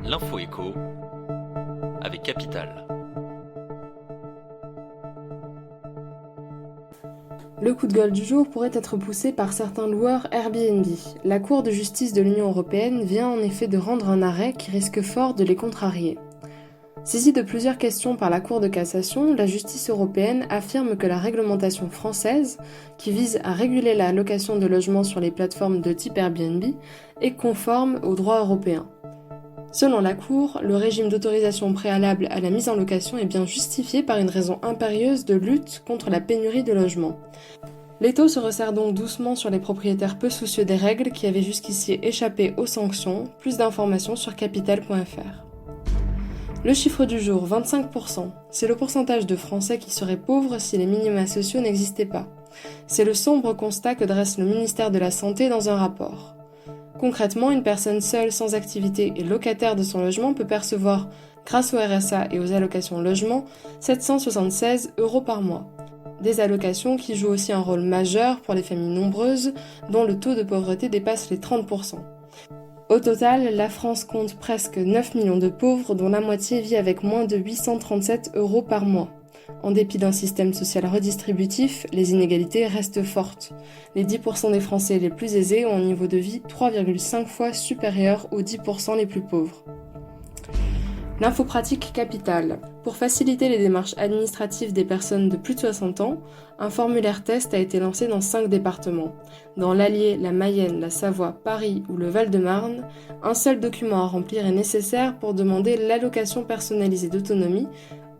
L'info écho avec Capital. Le coup de gueule du jour pourrait être poussé par certains loueurs Airbnb. La Cour de justice de l'Union européenne vient en effet de rendre un arrêt qui risque fort de les contrarier. Saisie de plusieurs questions par la Cour de cassation, la justice européenne affirme que la réglementation française, qui vise à réguler la location de logements sur les plateformes de type Airbnb, est conforme au droit européen. Selon la Cour, le régime d'autorisation préalable à la mise en location est bien justifié par une raison impérieuse de lutte contre la pénurie de logements. L'étau se resserre donc doucement sur les propriétaires peu soucieux des règles qui avaient jusqu'ici échappé aux sanctions. Plus d'informations sur capital.fr. Le chiffre du jour, 25%. C'est le pourcentage de Français qui seraient pauvres si les minima sociaux n'existaient pas. C'est le sombre constat que dresse le ministère de la Santé dans un rapport. Concrètement, une personne seule sans activité et locataire de son logement peut percevoir, grâce au RSA et aux allocations logement, 776 € par mois. Des allocations qui jouent aussi un rôle majeur pour les familles nombreuses, dont le taux de pauvreté dépasse les 30%. Au total, la France compte presque 9 millions de pauvres, dont la moitié vit avec moins de 837 € par mois. En dépit d'un système social redistributif, les inégalités restent fortes. Les 10% des Français les plus aisés ont un niveau de vie 3,5 fois supérieur aux 10% les plus pauvres. L'info pratique capitale. Pour faciliter les démarches administratives des personnes de plus de 60 ans, un formulaire test a été lancé dans 5 départements. Dans l'Allier, la Mayenne, la Savoie, Paris ou le Val-de-Marne, un seul document à remplir est nécessaire pour demander l'allocation personnalisée d'autonomie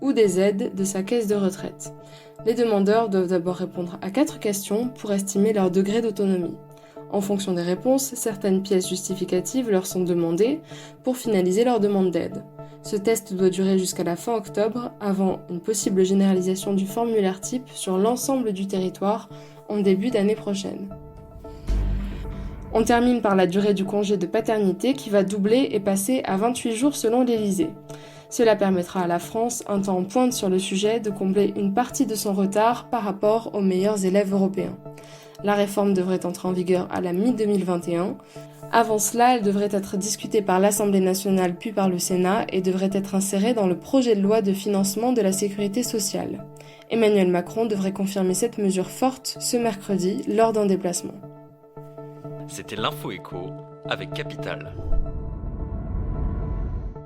ou des aides de sa caisse de retraite. Les demandeurs doivent d'abord répondre à 4 questions pour estimer leur degré d'autonomie. En fonction des réponses, certaines pièces justificatives leur sont demandées pour finaliser leur demande d'aide. Ce test doit durer jusqu'à la fin octobre, avant une possible généralisation du formulaire type sur l'ensemble du territoire en début d'année prochaine. On termine par la durée du congé de paternité qui va doubler et passer à 28 jours selon l'Élysée. Cela permettra à la France, un temps en pointe sur le sujet, de combler une partie de son retard par rapport aux meilleurs élèves européens. La réforme devrait entrer en vigueur à la mi-2021. Avant cela, elle devrait être discutée par l'Assemblée nationale puis par le Sénat et devrait être insérée dans le projet de loi de financement de la sécurité sociale. Emmanuel Macron devrait confirmer cette mesure forte ce mercredi lors d'un déplacement. C'était l'Info écho avec Capital.